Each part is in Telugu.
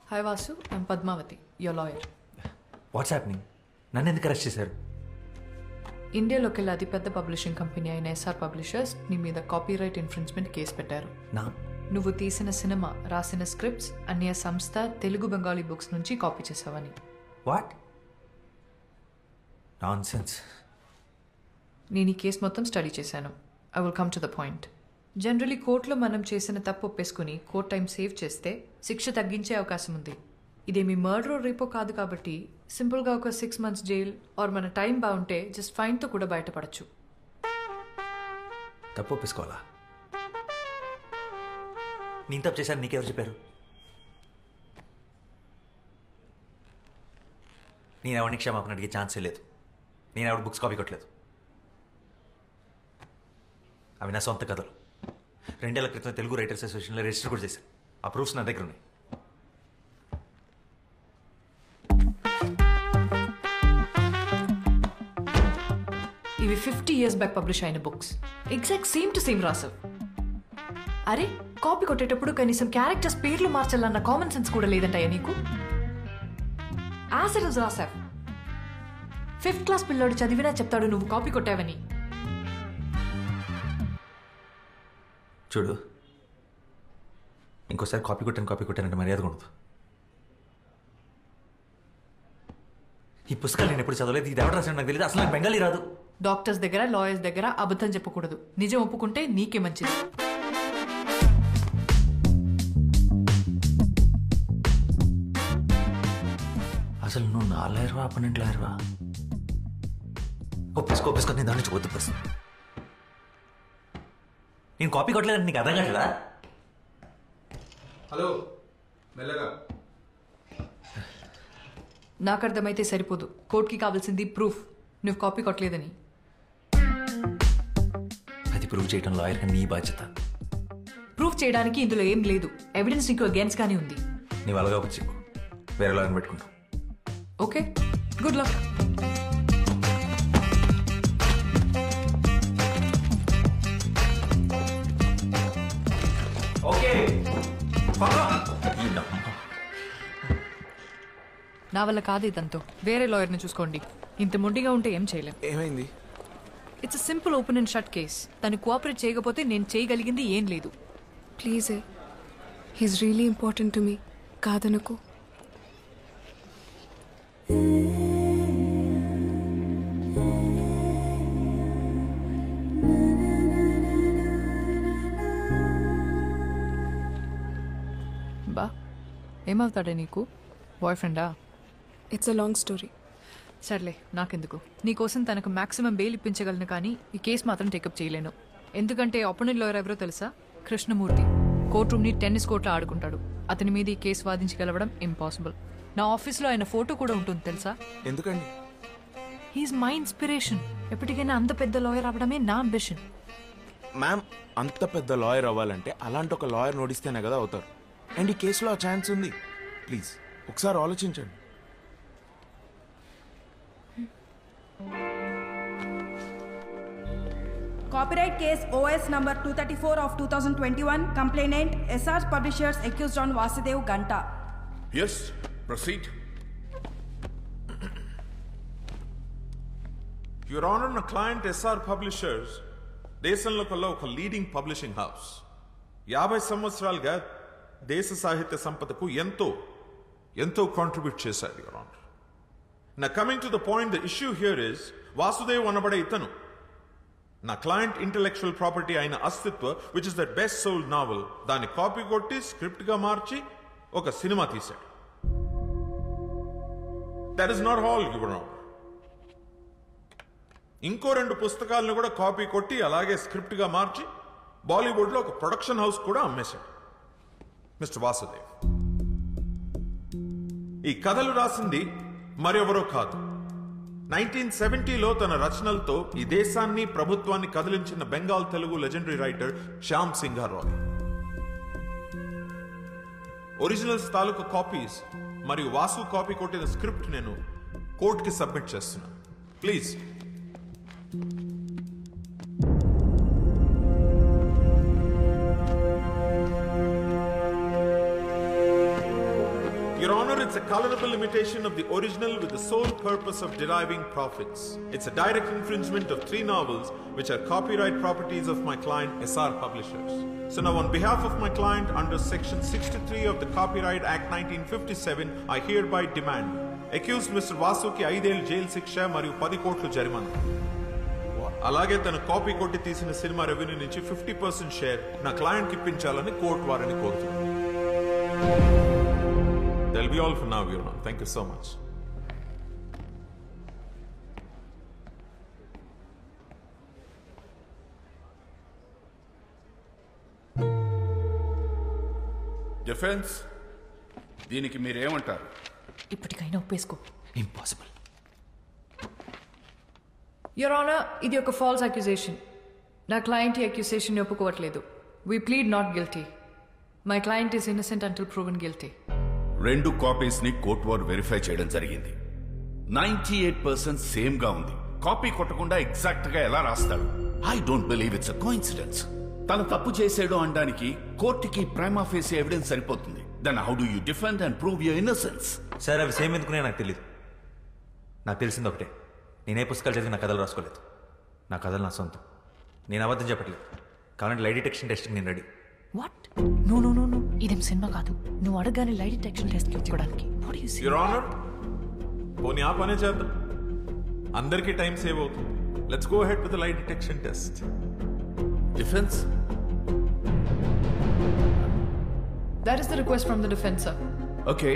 Hi Vasu, I'm Padmavati, your lawyer. What's happening? నన్ను ఎందుకు అరెస్ట్ చేశారు? ఇండియాలోకి వెళ్ళి అతిపెద్ద పబ్లిషింగ్ కంపెనీ అయిన ఎస్ఆర్ పబ్లిషర్స్ నీ మీద కాపీరైట్ ఇన్ఫ్రిన్స్మెంట్ కేసు పెట్టారు. నువ్వు తీసిన సినిమా, రాసిన స్క్రిప్ట్స్ అన్య సంస్థ తెలుగు బెంగాలీ బుక్స్ నుంచి కాపీ చేసావని. What nonsense. నేను ఈ కేసు మొత్తం స్టడీ చేశాను. I will come to the point. Generally కోర్టులో మనం చేసిన తప్పు ఒప్పేసుకుని కోర్ట్ టైం సేవ్ చేస్తే శిక్ష తగ్గించే అవకాశం ఉంది. ఇదేమి మర్డర్ రేపో కాదు కాబట్టి సింపుల్గా ఒక 6 months జైల్ ఆర్ మన టైం బాగుంటే జస్ట్ ఫైన్తో కూడా బయటపడచ్చు. తప్పు ఒప్పేసుకోవాలా? నేను తప్పు చేశాను నీకెవరు చెప్పారు? నేను ఎవరిని క్షమాపణ అడిగే ఛాన్సే లేదు. నేను ఎవరి బుక్స్ కాపీ కొట్టలేదు. అవి నా సొంత కథలు. 2 ఏళ్ల క్రితం తెలుగు రైటర్స్ అసోసియేషన్లో రిజిస్టర్ కూడా చేశాను. ఆ ప్రూఫ్స్ నా దగ్గర ఉన్నాయి. ఇవి 50 years బ్యాక్ పబ్లిష్ అయిన books. Exact same to same రాసావు. అరే, కాపీ కొట్టేటప్పుడు కనీసం క్యారెక్టర్స్ పేర్లు మార్చాలన్న కామన్ సెన్స్ కూడా లేదంటాయా నీకు? యాసిడ్ రాసావు. 5th class పిల్లోడు చదివినా చెప్తాడు నువ్వు కాపీ కొట్టావని. చూడు, ఇంకోసారి కాపీ కొట్టానంటే మర్యాద ఉండదు. ఈ పుస్తకాలు నేను ఎప్పుడు చదవలేదు. ఇది ఎవరు రాసాడు నాకు తెలియదు. అసలు నాకు బెంగాలీ రాదు. డాక్టర్స్ దగ్గర, లాయర్స్ దగ్గర అబద్ధం చెప్పకూడదు. నిజం ఒప్పుకుంటే నీకే మంచిది. అసలు నువ్వు నా లాయర్వా, అపనెంట్ లాయర్వా? ఒప్పేసుకో నేను దాని నుంచి వద్దు ప్రశ్న. నేను కాపీ కొట్టలేదంటే నీకు అర్థం కావట్లేదా? హలో, మెల్లగా. నాకు అర్థమైతే సరిపోదు. కోర్టుకి కావాల్సింది ప్రూఫ్. నువ్వు కాపీ కొట్టలేదని. అది ప్రూవ్ చేయడం లాయర్గా నీ బాధ్యత. ప్రూఫ్ చేయడానికి ఇందులో ఏం లేదు. ఎవిడెన్స్ నీకు అగేన్స్ట్ గానే ఉంది. నీవు అలాగా వచ్చి వేరే లాయర్ని పెట్టుకుంటావు. Okay, good luck. ఓకే, నా వల్ల కాదు ఇదంతా. వేరే లాయర్ని చూసుకోండి. ఇంత మొండిగా ఉంటే ఏం చేయలేం. ఏమైంది? It's simple open and shut case. తను కోఆపరేట్ చేయకపోతే నేను చేయగలిగింది ఏం లేదు. Please, he's really important to me. కాదనుకో. బా, ఏమవుతాడే నీకు? బాయ్ ఫ్రెండా? It's a long story. సర్లే, నాకెందుకు. నీకోసం తనకు మాక్సిమం బెయిల్ ఇప్పించగలను, కానీ ఈ కేసు మాత్రం టేకప్ చేయలేను. ఎందుకంటే అపోనెంట్ లాయర్ ఎవరో తెలుసా? కృష్ణమూర్తి. కోర్ట్ రూమ్ని టెన్నిస్ కోర్ట్లో ఆడుకుంటాడు. అతని మీద ఈ కేసు వాదించి గెలవడం ఇంపాసిబుల్. నా ఆఫీస్లో ఆయన ఫోటో కూడా ఉంటుంది తెలుసా? ఎందుకండి? He's my inspiration. ఎప్పటికైనా అంత పెద్ద లాయర్ అవ్వడమే నా అంబిషన్. మ్యామ్, అంత పెద్ద లాయర్ అవ్వాలంటే అలాంటి ఒక లాయర్ నోడిస్తేనే కదా అవుతారు. అండ్ ఈ కేసులో ఆ ఛాన్స్ ఉంది. ప్లీజ్ ఒకసారి ఆలోచించండి. Copyright case OS number 234 of 2021. Complainant SR Publishers accused on Vasudev Ganta. Yes, proceed. Your Honor, na client SR Publishers దేశంలో కల్లా ఒక లీడింగ్ పబ్లిషింగ్ హౌస్. 50 సంవత్సరాలుగా దేశ సాహిత్య సంపదకు ఎంతో కాంట్రిబ్యూట్ చేశారు. యువర్ ఆనర్, నా coming to the point, the issue here is Vasudev అనబడే ఇతను నా క్లయింట్ ఇంటెలెక్చువల్ ప్రాపర్టీ అయిన Astitva, which is the best sold novel, దాన్ని కాపీ కొట్టి స్క్రిప్ట్ గా మార్చి ఒక సినిమా తీశాడు. That is not all your honour. ఇంకో 2 పుస్తకాలను కూడా కాపీ కొట్టి అలాగే స్క్రిప్ట్ గా మార్చి బాలీవుడ్ లో ఒక ప్రొడక్షన్ హౌస్ కూడా అమ్మేశాడు మిస్టర్ వాసుదేవ్. ఈ కథలు రాసింది మరెవరో కాదు, 1970లో తన రచనలతో ఈ దేశాన్ని, ప్రభుత్వాన్ని కదిలించిన Bengal Telugu legendary writer Shyam Singharoy. Originals తాలూకు కాపీస్ మరియు వాసు కాపీ కొట్టిన స్క్రిప్ట్ నేను కోర్టుకి సబ్మిట్ చేస్తున్నాను. Please. it's a colorable imitation of the original with the sole purpose of deriving profits. It's a direct infringement of 3 novels which are copyright properties of my client SR Publishers. So now on behalf of my client under section 63 of the Copyright Act 1957, I hereby demand accused Mr. Vasuki 5 ఏళ్ల జైలు శిక్ష మరియు 10 కోట్ల జరిమానా. అలాగే తన కాపీ కొట్టి తీసిన సినిమా రెవెన్యూ నుంచి 50% షేర్ నా క్లయింట్కి ఇప్పించాలని కోర్టు వారిని కోరుతున్నాను. That'll be all for now, Your Honor. Thank you so much. Defence దీనికి మీరేమంటారు? ఇప్పటికైనా ఒప్పేసుకో. ఇంపాసిబుల్. యువర్ ఆనర్, ఇది ఒక ఫాల్స్ అక్యుజేషన్. నా క్లయింట్ ఈ అక్యుజేషన్ ఒప్పుకోవట్లేదు. We plead not guilty. My client is innocent until proven guilty. 2 కాపీస్ని కోర్టు వారు వెరిఫై చేయడం జరిగింది. 98% సేమ్ గా ఉంది. కాపీ కొట్టకుండా ఎగ్జాక్ట్ గా ఎలా రాస్తాడు? I don't believe it's a coincidence. తను తప్పు చేసాడు అనడానికి కోర్టుకి ప్రైమా ఫేసి ఎవిడెన్స్ సరిపోతుంది. Then how do you defend and prove your innocence? Sir అవి సేమ్ ఎందుకునే నాకు తెలియదు. నాకు తెలిసింది ఒకటే, నేనే పుస్తకాలు చదివి నా కథలు రాసుకోలేదు. నా కథలు నా సొంతం. నేను అబద్ధం చెప్పట్లేదు. కావాలంటే లై డిటెక్షన్ టెస్ట్కి నేను ready. What? No no no no, ఇదేం సినిమా కాదు. నువ్వు అడగానే లై డిటెక్షన్ టెస్ట్ ఇచ్చుకోవడానికి. Your Honor, పోనీ ఆ పనే చేద్దాం. అందరికీ టైం సేవ్ అవుతుంది. Let's go ahead with the lie detection test. Defence? That is the request from the defense, sir. Okay.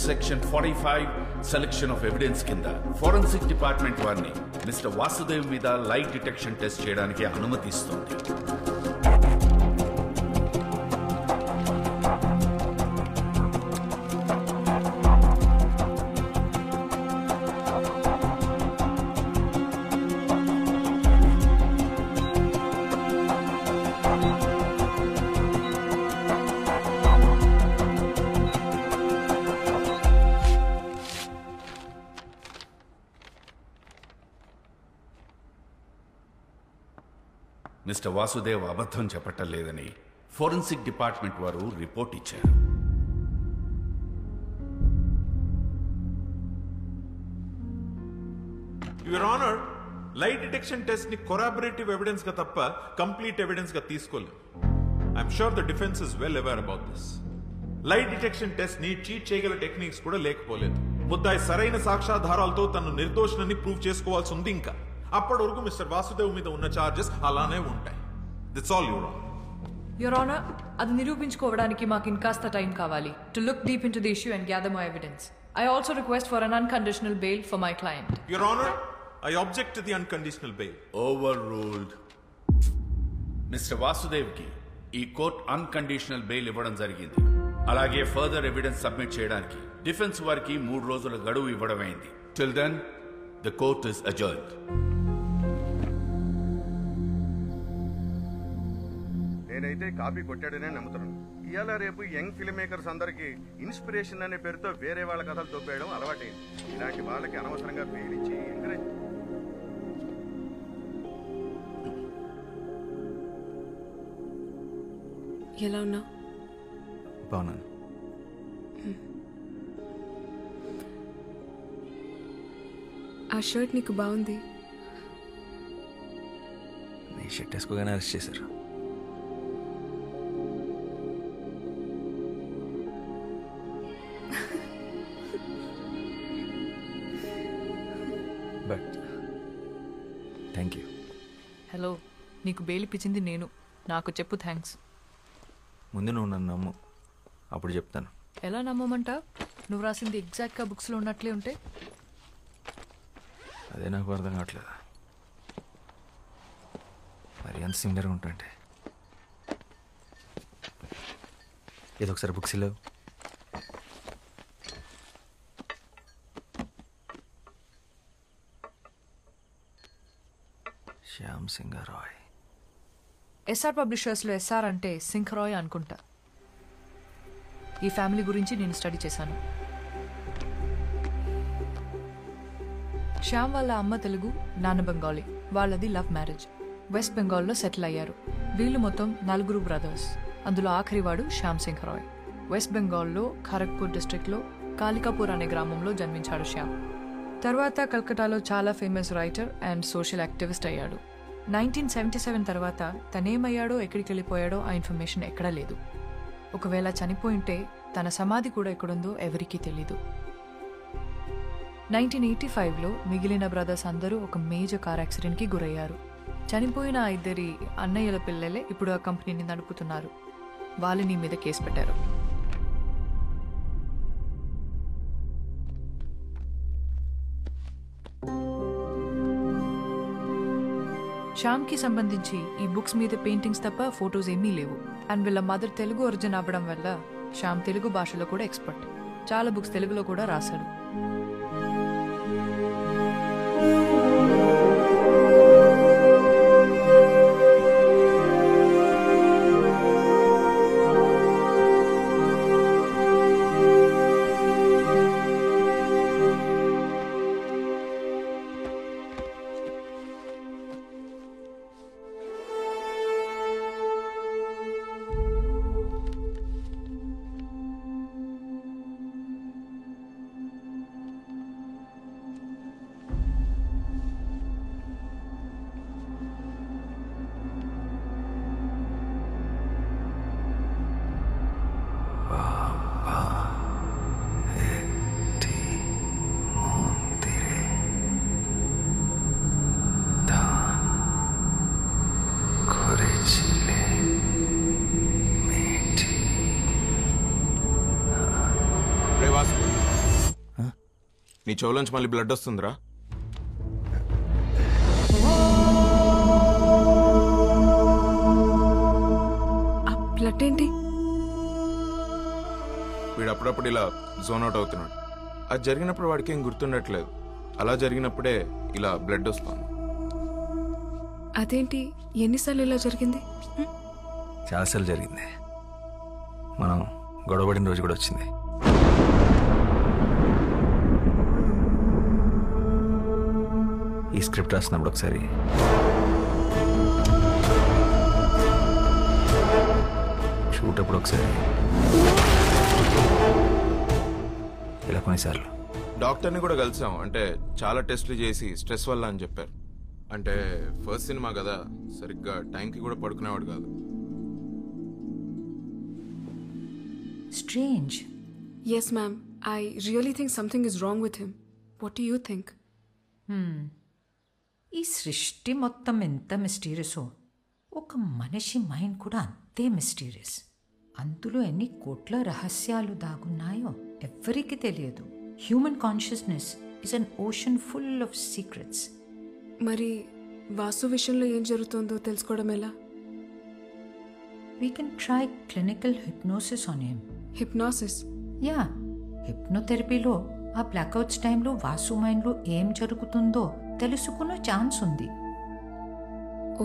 Section 45 selection of evidence కింద ఫోరెన్సిక్ డిపార్ట్మెంట్ వారిని మిస్టర్ వాసుదేవ్ మీద లై డిటెక్షన్ టెస్ట్ చేయడానికి అనుమతిస్తుంది. మిస్టర్ వాసుదేవ్ అబద్ధం చెప్పటం లేదని ఫోరెన్సిక్ డిపార్ట్మెంట్ వారు రిపోర్ట్ ఇచ్చారు. యువర్ ఆనర్, లై డిటెక్షన్ టెస్ట్ ని కొరాబరేటివ్ ఎవిడెన్స్ గా తప్ప కంప్లీట్ ఎవిడెన్స్ గా తీసుకోలేదు. I'm sure the defence is well aware about this. లై డిటెక్షన్ టెస్ట్ ని చీట్ చేయగల టెక్నిక్స్ కూడా లేకపోలేదు. ముద్దాయి సరైన సాక్ష్యాధారాలతో తను నిర్దోషులని ప్రూవ్ చేసుకోవాల్సి ఉంది. ఇంకా అప్పటి వరకు మిస్టర్ వాసుదేవ్ మీద ఉన్న చార్జెస్ అలానే ఉంటాయి. That's all your honour. Your honour, అది నిరూపించుకోవడానికి మాకు ఇంకాస్త టైం కావాలి. To look deep into the issue and gather more evidence. I also request for an unconditional bail for my client. Your honour, I object to the unconditional bail. Overruled. Mister Vasudev కి ఈ కోర్ట్ అన్కండిషనల్ బెయిల్ ఇవ్వడం జరిగింది. అలాగే ఫర్దర్ ఎవిడెన్స్ సబ్మిట్ చేయడానికి డిఫెన్స్ వారికి 3 రోజుల గడువు ఇవ్వడమైంది. Till then the court is adjourned. నేనైతే కాపీ కొట్టాడనే నమ్ముతున్నాను. ఇవాళ రేపు యంగ్ ఫిల్మ్ మేకర్స్ అందరికీ ఇన్స్పిరేషన్ అనే పేరుతో వేరే వాళ్ళ కథలు తొప్పేయడం అలవాటైంది. ఇలాంటి వాళ్ళకి అనవసరంగా పేరిచ్చి ఎంకరేజ్. ఎలా ఉన్నావు? బాగున్నాను. ఆ షర్ట్ నీకు బాగుంది. నీ షర్ట్ వేసుకోగానే అరెస్ట్ చేశారు. But thank you. హలో, నీకు బెయిల్ ఇప్పించింది నేను. నాకు చెప్పు థ్యాంక్స్. ముందు నువ్వు నన్ను నమ్ము, అప్పుడు చెప్తాను. ఎలా నమ్మమంటావు? నువ్వు రాసింది ఎగ్జాక్ట్గా బుక్స్లో ఉన్నట్లే ఉంటే. అదే నాకు అర్థం కావట్లేదు. మరి అంత సిమిలర్గా ఉంటుంటే ఏదో ఒకసారి బుక్స్ లేవు. శ్యామ్ సింగ్ రాయ్. ఎస్ఆర్ పబ్లిషర్స్లో ఎస్ఆర్ అంటే సింగ్ రాయ్ అనుకుంటా. ఈ ఫ్యామిలీ గురించి నేను స్టడీ చేశాను. శ్యామ్ వాళ్ళ అమ్మ తెలుగు, నాన్న బెంగాలీ. వాళ్ళది లవ్ మ్యారేజ్. వెస్ట్ బెంగాల్లో సెటిల్ అయ్యారు. వీళ్ళు మొత్తం 4 బ్రదర్స్. అందులో ఆఖరివాడు శ్యామ్ సింగ్ రాయ్. వెస్ట్ బెంగాల్లో ఖరగ్పూర్ డిస్ట్రిక్ట్లో కాలికాపూర్ అనే గ్రామంలో జన్మించాడు శ్యామ్. తర్వాత కల్కటాలో చాలా famous writer and social activist అయ్యాడు. 1977 తర్వాత తనేమయ్యాడో ఎక్కడికి వెళ్ళిపోయాడో ఆ ఇన్ఫర్మేషన్ ఎక్కడా లేదు. ఒకవేళ చనిపోయింటే తన సమాధి కూడా ఎక్కడుందో ఎవరికీ తెలీదు. 1985లో మిగిలిన బ్రదర్స్ అందరూ ఒక మేజర్ కార్ యాక్సిడెంట్కి గురయ్యారు. చనిపోయిన ఆ ఇద్దరి అన్నయ్యల పిల్లలే ఇప్పుడు ఆ కంపెనీని నడుపుతున్నారు. వాళ్ళని మీద కేసు పెట్టారు. శ్యామ్కి సంబంధించి ఈ బుక్స్ మీద పెయింటింగ్స్ తప్ప ఫొటోస్ ఏమీ లేవు. అండ్ వీళ్ళ మదర్ తెలుగు ఒరిజిన్ అవ్వడం వల్ల శ్యామ్ తెలుగు భాషలో కూడా ఎక్స్పర్ట్. చాలా బుక్స్ తెలుగులో కూడా రాశాడు. నీ చెవులోంచి మళ్ళీ బ్లడ్ వస్తుందిరా. బ్లడ్ ఏంటి? వీడు అప్పుడప్పుడు ఇలా జోన్ అవుట్ అవుతున్నాడు. అది జరిగినప్పుడు వాడికి ఏం గుర్తుండట్లేదు. అలా జరిగినప్పుడే ఇలా బ్లడ్ వస్తుంది. అదేంటి, ఎన్నిసార్లు ఇలా జరిగింది? చాలాసార్లు జరిగింది. మనం గొడవపడిన రోజు కూడా వచ్చింది. ఈ స్క్రిప్ట్ రాసినప్పుడు ఒకసారి షూట్ అప్పుడు ఒకసారి ఇలా కొన్నిసార్లు. డాక్టర్ని కూడా కలిసాం. అంటే చాలా టెస్టులు చేసి స్ట్రెస్ వల్ల అని చెప్పారు. అంటే ఫస్ట్ సినిమా కదా, సరిగ్గా టైంకి కూడా పడుకునేవాడు కాదు. Strange. Yes, ma'am. I really think something is wrong with him. What do you think? ఈ సృష్టి మొత్తం ఎంత మిస్టీరియసో ఒక మనిషి మైండ్ కూడా అంతే మిస్టీరియస్. అందులో ఎన్ని కోట్ల రహస్యాలు దాగున్నాయో ఎవ్వరికీ తెలియదు. Human consciousness is an ocean full of secrets. మరి వాసు విషయంలో ఏం జరుగుతుందో తెలుసుకోవడం ఎలా? We can try clinical hypnosis on him. Hypnosis? Yeah, హిప్నోథెరపీలో ఆ బ్లాక్అవుట్స్ టైంలో వాసు మైండ్లో ఏం జరుగుతుందో తెలుసుకునే ఛాన్స్ ఉంది.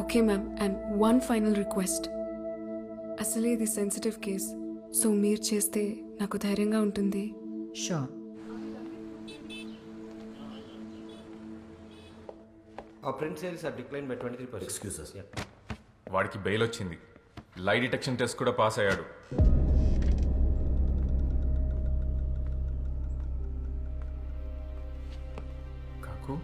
Okay ma'am, and one final request. అసలే ఇది సెన్సిటివ్ కేస్, సో మీరు చేస్తే నాకు ధైర్యంగా ఉంటుంది. Sure. Our print sales have declined by 23%. Excuses. Yeah. వాడికి బెయిల్ వచ్చింది. లై డిటెక్షన్ టెస్ట్ కూడా పాస్ అయ్యాడు. కాకు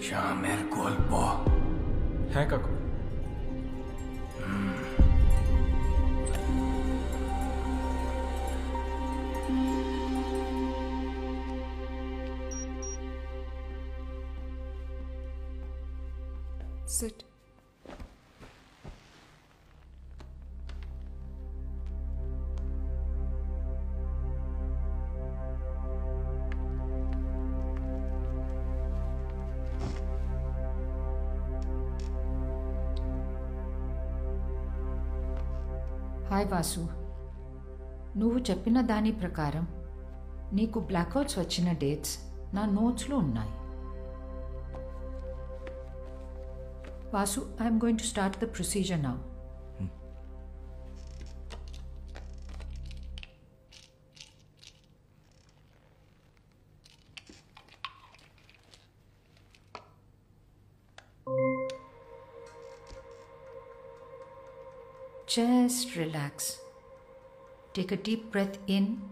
শ্যামের গল্প। হ্যাঁ কাকু। Sit. హాయ్ వాసు, నువ్వు చెప్పిన దాని ప్రకారం నీకు బ్లాక్అవుట్స్ వచ్చిన డేట్స్ నా నోట్స్లో ఉన్నాయి. Vasu, I'm going to start the procedure now. Just relax. Take a deep breath in.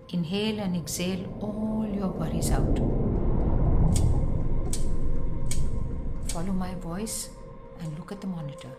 Inhale and exhale all your worries out. Follow my voice and look at the monitor.